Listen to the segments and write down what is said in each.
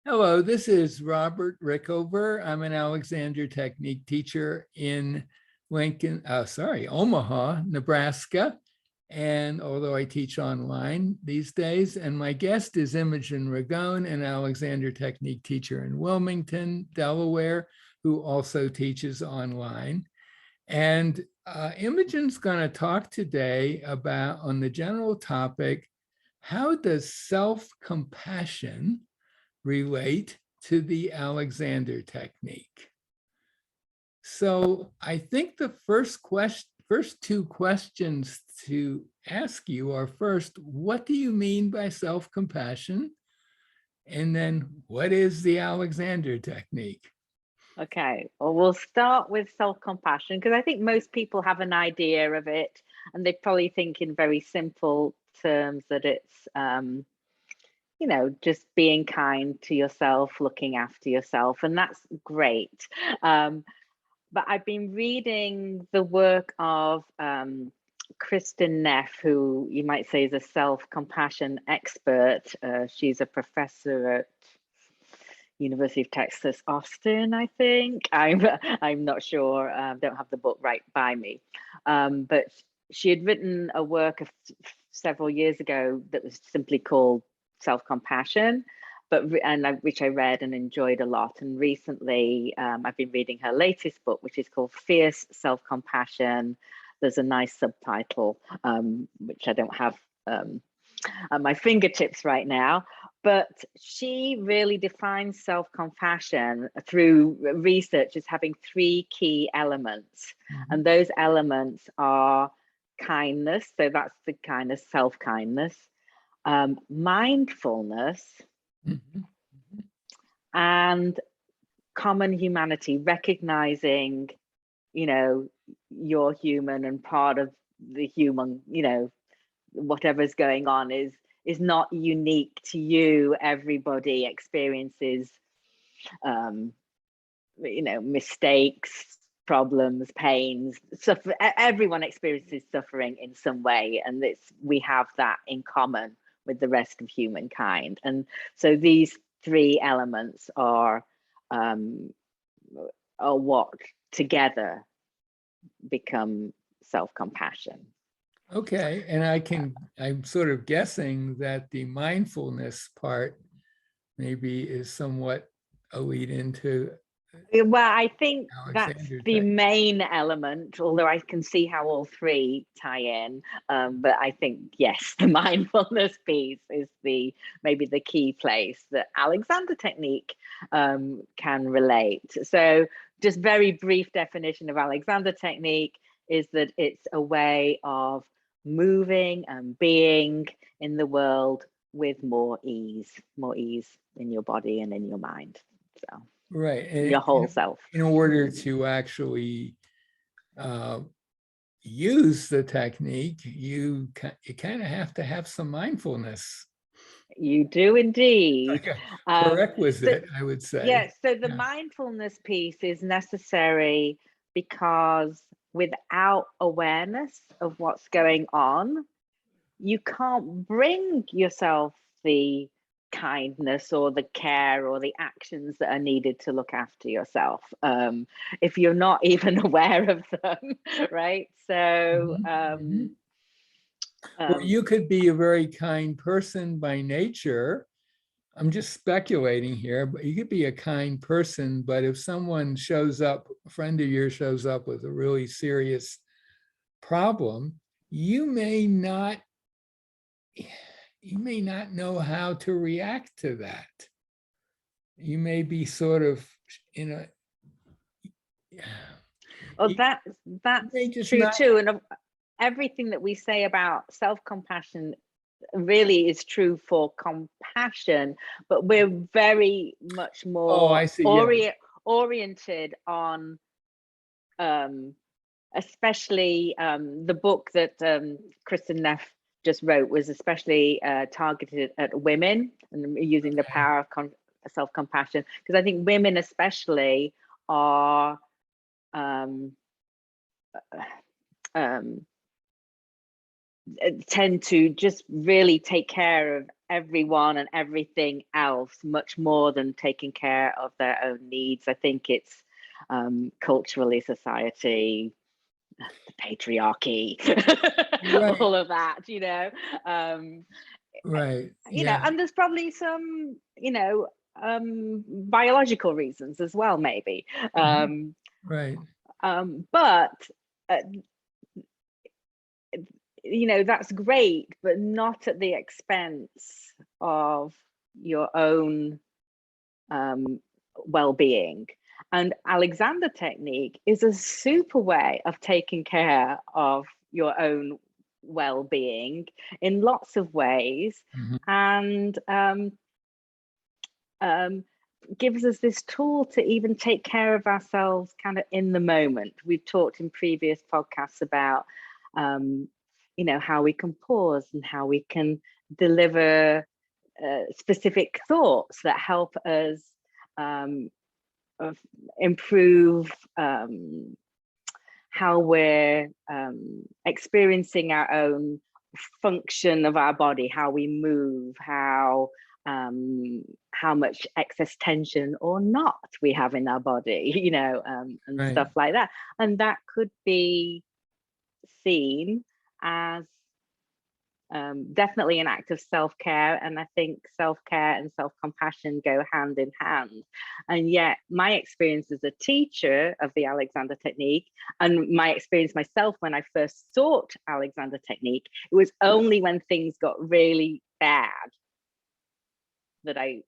Hello, this is Robert Rickover. I'm an Alexander Technique teacher in Omaha, Nebraska. And although I teach online these days, and my guest is Imogen Ragone, an Alexander Technique teacher in Wilmington, Delaware, who also teaches online. And Imogen's going to talk today about on the general topic, how does self-compassion relate to the Alexander technique? So I think the first two questions to ask you are first, what do you mean by self-compassion? And then what is the Alexander technique? Okay, well, we'll start with self-compassion because I think most people have an idea of it and they probably think in very simple terms that it's just being kind to yourself, looking after yourself, and that's great. But I've been reading the work of Kristin Neff, who you might say is a self-compassion expert. She's a professor at University of Texas, Austin, I think. I'm not sure. Don't have the book right by me, but she had written a work several years ago that was simply called Self-Compassion, which I read and enjoyed a lot. And recently, I've been reading her latest book, which is called Fierce Self-Compassion. There's a nice subtitle, which I don't have at my fingertips right now, but she really defines self-compassion through research as having three key elements. And those elements are kindness, so that's the kind of self-kindness, mindfulness, and common humanity, recognizing, you're human and part of the human, whatever's going on is not unique to you. Everybody experiences mistakes, problems, pains, everyone experiences suffering in some way, and we have that in common with the rest of humankind. And so these three elements are what together become self-compassion. Okay, and I'm sort of guessing that the mindfulness part maybe is somewhat a lead into. Well, I think that's Alexander the technique. main element, although I can see how all three tie in. But I think, yes, the mindfulness piece is maybe the key place that Alexander technique can relate. So just very brief definition of Alexander technique is that it's a way of moving and being in the world with more ease in your body and in your mind. So. Right. And Your whole self. In order to actually use the technique, you kind of have to have some mindfulness. You do indeed. Like a prerequisite, I would say. Yes, so the mindfulness piece is necessary because without awareness of what's going on, you can't bring yourself the kindness or the care or the actions that are needed to look after yourself if you're not even aware of them, right? So well, you could be a very kind person by nature. I'm just speculating here, but you could be a kind person, but if someone shows up, a friend of yours shows up with a really serious problem, you may not know how to react to that. You may be sort of in a. Oh, that's true too. And everything that we say about self-compassion really is true for compassion, but we're very much more oriented on especially the book that Kristin Neff just wrote was especially targeted at women and using the power of self-compassion, because I think women especially are tend to just really take care of everyone and everything else much more than taking care of their own needs. I think it's culturally, society, the patriarchy, Right. all of that, Right. Yeah. and there's probably some, biological reasons as well, maybe. Mhm. Right. But uh, that's great, but not at the expense of your own well-being. And Alexander Technique is a super way of taking care of your own well-being in lots of ways, Mhm. and gives us this tool to even take care of ourselves kind of in the moment. We've talked in previous podcasts about how we can pause and how we can deliver specific thoughts that help us improve how we're experiencing our own function of our body, how we move, how much excess tension or not we have in our body, and Right. stuff like that. And that could be seen as definitely an act of self-care. And I think self-care and self-compassion go hand in hand. And yet my experience as a teacher of the Alexander Technique, and my experience myself when I first sought Alexander Technique, it was only when things got really bad that I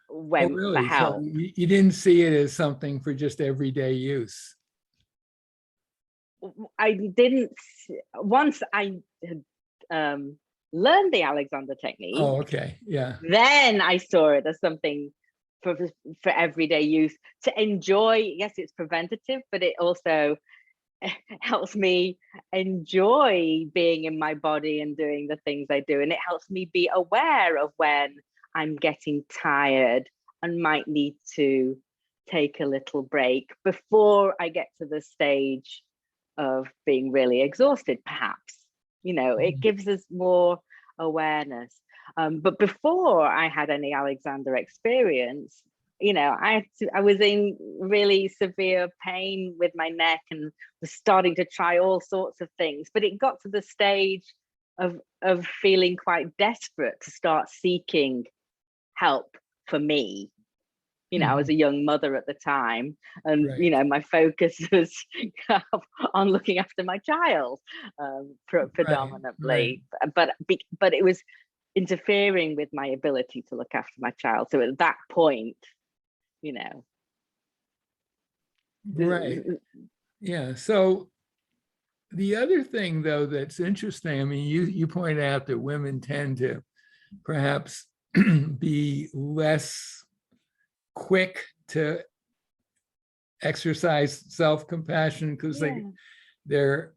went for Really? So help. you didn't see it as something for just everyday use? I didn't, once I had learned the Alexander Technique, Oh, okay. Yeah. then I saw it as something for everyday use to enjoy. Yes, it's preventative, but it also helps me enjoy being in my body and doing the things I do. And it helps me be aware of when I'm getting tired and might need to take a little break before I get to the stage of being really exhausted, perhaps. It gives us more awareness. But before I had any Alexander experience, I was in really severe pain with my neck and was starting to try all sorts of things. But it got to the stage of feeling quite desperate to start seeking help for me. I was a young mother at the time, and Right. my focus was on looking after my child predominantly. Right. But it was interfering with my ability to look after my child. So at that point, Right. Yeah. So the other thing, though, that's interesting, I mean, you point out that women tend to perhaps be less quick to exercise self-compassion because they're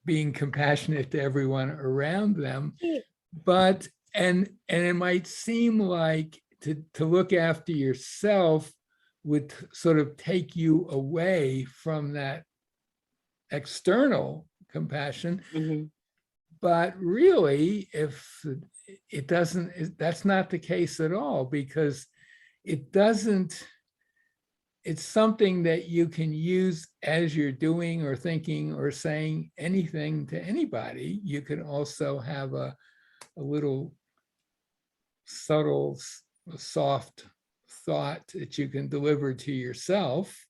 being compassionate to everyone around them. But and it might seem like to look after yourself would sort of take you away from that external compassion. Mm-hmm. But really, if it doesn't, that's not the case at all, because it doesn't, it's something that you can use as you're doing or thinking or saying anything to anybody. You can also have a little subtle, soft thought that you can deliver to yourself.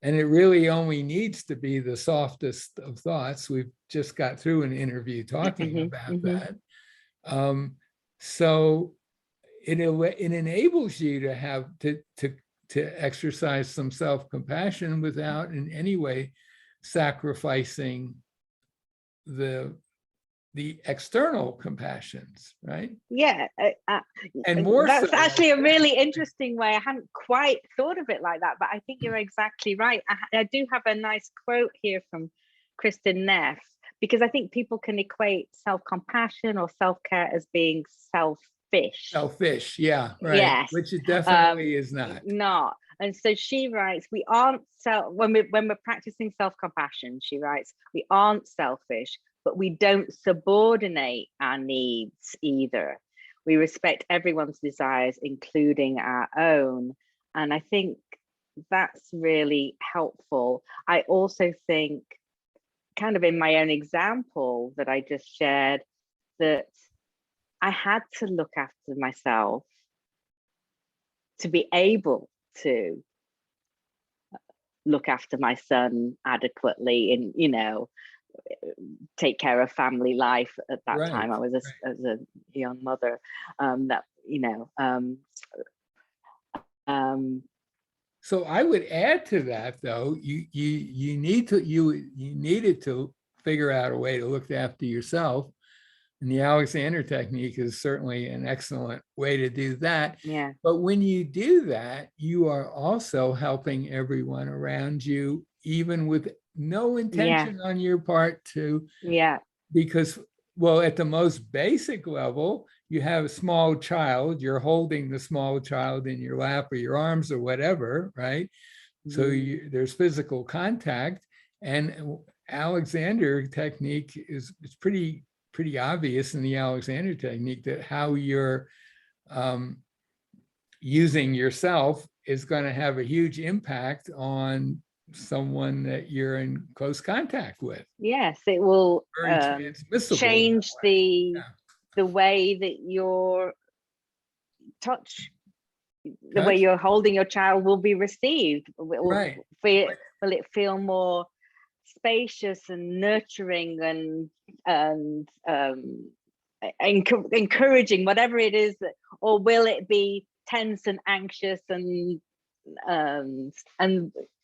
And it really only needs to be the softest of thoughts. We've just got through an interview talking about that. So it enables you to have to exercise some self-compassion without in any way sacrificing the external compassions, right? Yeah, And more that's so, actually a really interesting way. I hadn't quite thought of it like that, but I think you're exactly right. I do have a nice quote here from Kristin Neff, because I think people can equate self-compassion or self-care as being selfish. selfish, yeah, right. Yes, Which it definitely is not. Not. And so she writes, we aren't when we're practicing self-compassion, she writes, we aren't selfish, but we don't subordinate our needs either. We respect everyone's desires, including our own. And I think that's really helpful. I also think, kind of in my own example that I just shared, that I had to look after myself to be able to look after my son adequately and, you know, take care of family life. At that Right, time I was as a young mother, that, you know, so I would add to that, though, you needed to figure out a way to look after yourself. And the Alexander technique is certainly an excellent way to do that. yeah, But when you do that, you are also helping everyone around you, even with no yeah, intention on your part to, yeah, because, well, at the most basic level, you have a small child, you're holding the small child in your lap or your arms or whatever, right? So there's physical contact, and Alexander technique is pretty obvious in the Alexander technique that how you're using yourself is going to have a huge impact on someone that you're in close contact with. yes, it will Very transmissible that change way. the way that your touch, the way Touch? you're holding your child will be received. Right. Will it feel more spacious and nurturing and encouraging, whatever it is, or will it be tense and anxious and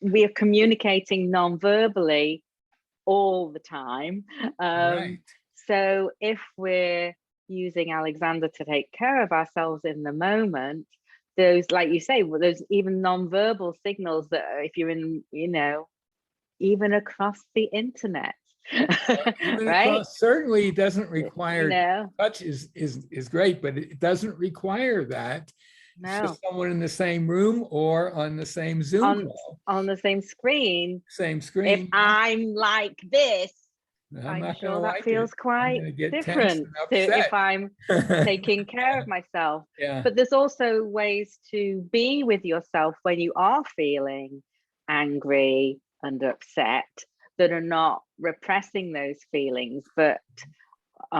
we are communicating non-verbally all the time. Right. So if we're using Alexander to take care of ourselves in the moment, those, like you say, those even non-verbal signals that if you're in, you know, even across the internet, Even right? across, certainly doesn't You require, know, touch is great, but it doesn't require that. It's no, just someone in the same room or on the same Zoom on call, the same screen. same If screen. I'm like this, I'm I'm not going to sure that like it. feels I'm quite going to get tense different and to if upset. I'm taking care of myself. Yeah. But there's also ways to be with yourself when you are feeling angry and upset that are not repressing those feelings, but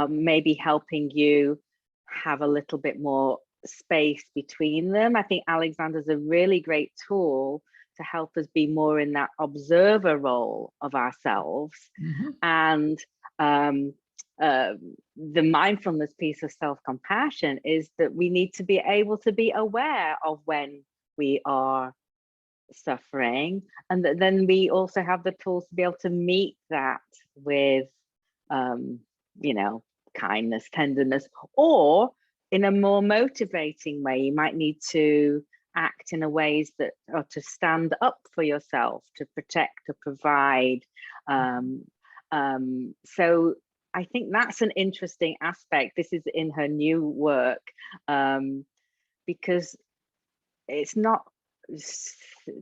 maybe helping you have a little bit more space between them. I think Alexander's a really great tool to help us be more in that observer role of ourselves. Mhm. And the mindfulness piece of self-compassion is that we need to be able to be aware of when we are suffering, and that then we also have the tools to be able to meet that with you know, kindness, tenderness, or in a more motivating way. You might need to act in a ways that are to stand up for yourself, to protect, to provide. So I think that's an interesting aspect. This is in her new work, because it's not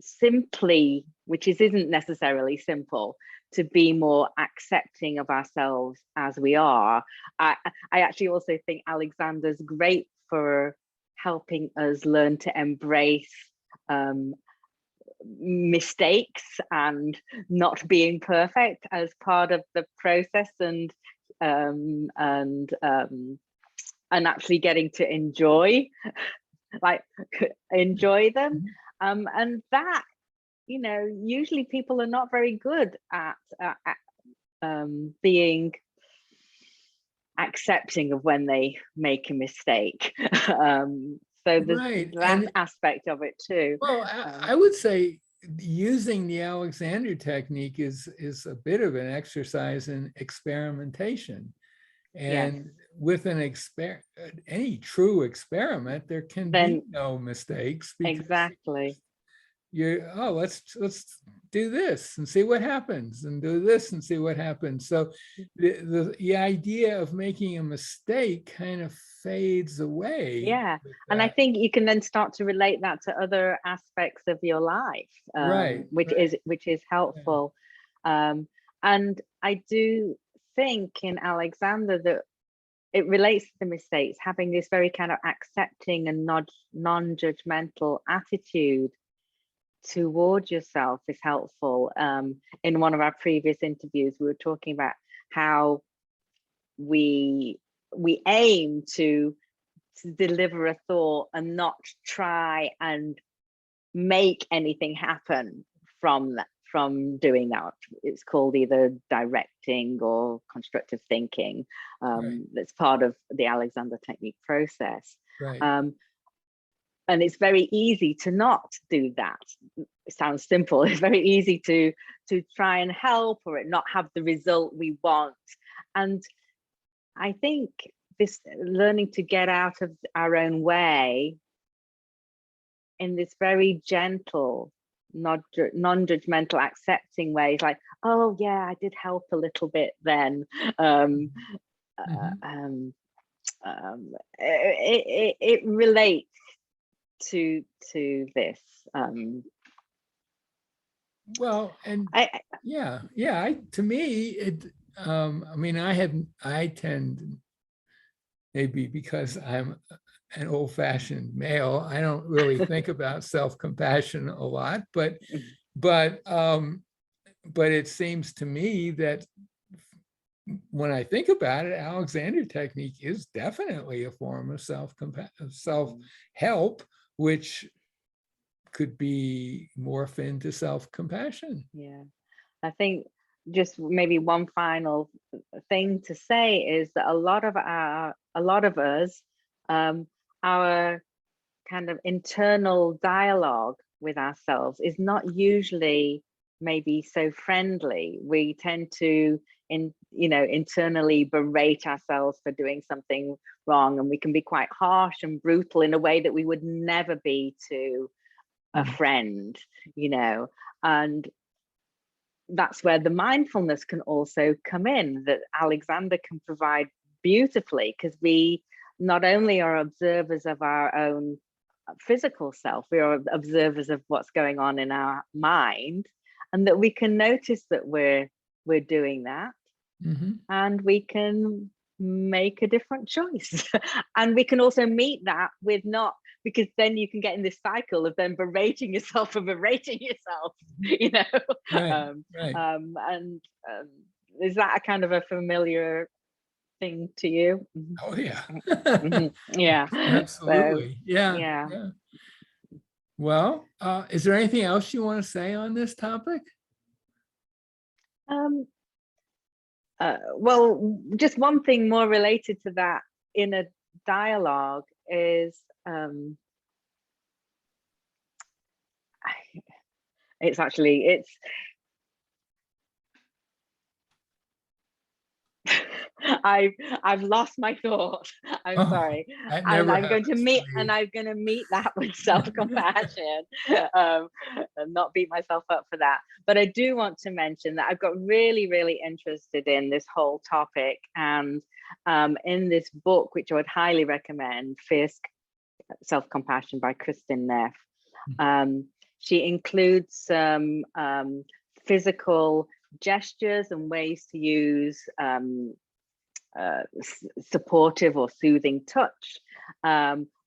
simply, which isn't necessarily simple, to be more accepting of ourselves as we are. I actually also think Alexander's great for helping us learn to embrace mistakes and not being perfect as part of the process, and actually getting to enjoy them. And that, you know, usually people are not very good at being accepting of when they make a mistake. So there's Right. that And aspect of it too. well, I would say using the Alexander technique is a bit of an exercise in experimentation. Yes. And with any true experiment, there can be Then no mistakes, because exactly. let's do this and see what happens, and do this and see what happens. So the idea of making a mistake kind of fades away. Yeah. with And I that. think you can then start to relate that to other aspects of your life, Right, which right. is helpful. And I do think in Alexander that it relates to the mistakes, having this very kind of accepting and non-judgmental attitude towards yourself is helpful. In one of our previous interviews, we were talking about how we aim to deliver a thought and not try and make anything happen from doing that. It's called either directing or constructive thinking. Right. That's part of the Alexander Technique process. Right. And it's very easy to not do that. It sounds simple. It's very easy to try and help or it not have the result we want. And I think this learning to get out of our own way in this very gentle, non-judgmental, accepting way, it's like, oh yeah, I did help a little bit then. It relates to this. Well, and to me, it, I mean, I tend, maybe because I'm an old-fashioned male, I don't really think about self-compassion a lot, but it seems to me that when I think about it, Alexander Technique is definitely a form of self-help, which could be morphed into self-compassion. Yeah, I think just maybe one final thing to say is that a lot of us, our kind of internal dialogue with ourselves is not usually maybe so friendly. We tend to internally berate ourselves for doing something wrong, and we can be quite harsh and brutal in a way that we would never be to a friend, and that's where the mindfulness can also come in, that Alexander can provide beautifully, because we not only are observers of our own physical self, we are observers of what's going on in our mind, and that we can notice that we're doing that. And we can make a different choice. And we can also meet that with not, because then you can get in this cycle of then berating yourself and berating yourself, Right. And is that a kind of a familiar thing to you? Oh yeah. Yeah. Absolutely. So, yeah. Well, is there anything else you want to say on this topic? Well, just one thing more related to that in a dialogue is I've lost my thought. I'm sorry. And I'm going to meet that with self-compassion, and not beat myself up for that. But I do want to mention that I've got really, really interested in this whole topic, and in this book, which I would highly recommend, Fierce Self-Compassion by Kristin Neff. She includes some physical gestures and ways to use supportive or soothing touch,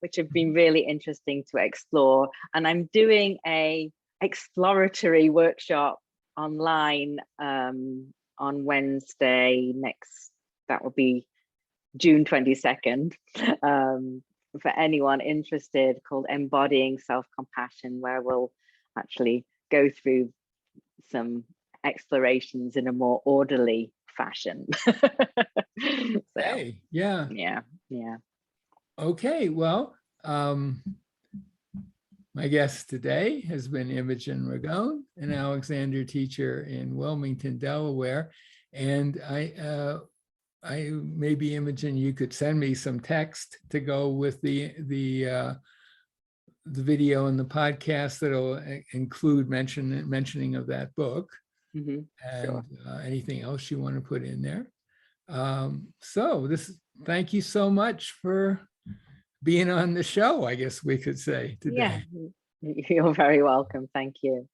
which have been really interesting to explore. And I'm doing a exploratory workshop online on Wednesday that will be June 22nd, for anyone interested, called Embodying Self-Compassion, where we'll actually go through some explorations in a more orderly fashion. So, hey, yeah. Okay, well, my guest today has been Imogen Ragone, an Alexander teacher in Wilmington, Delaware. And I maybe, Imogen, you could send me some text to go with the video and the podcast that'll include mentioning of that book. And sure. Anything else you want to put in there. Thank you so much for being on the show, I guess we could say today. Yeah, you're very welcome. Thank you.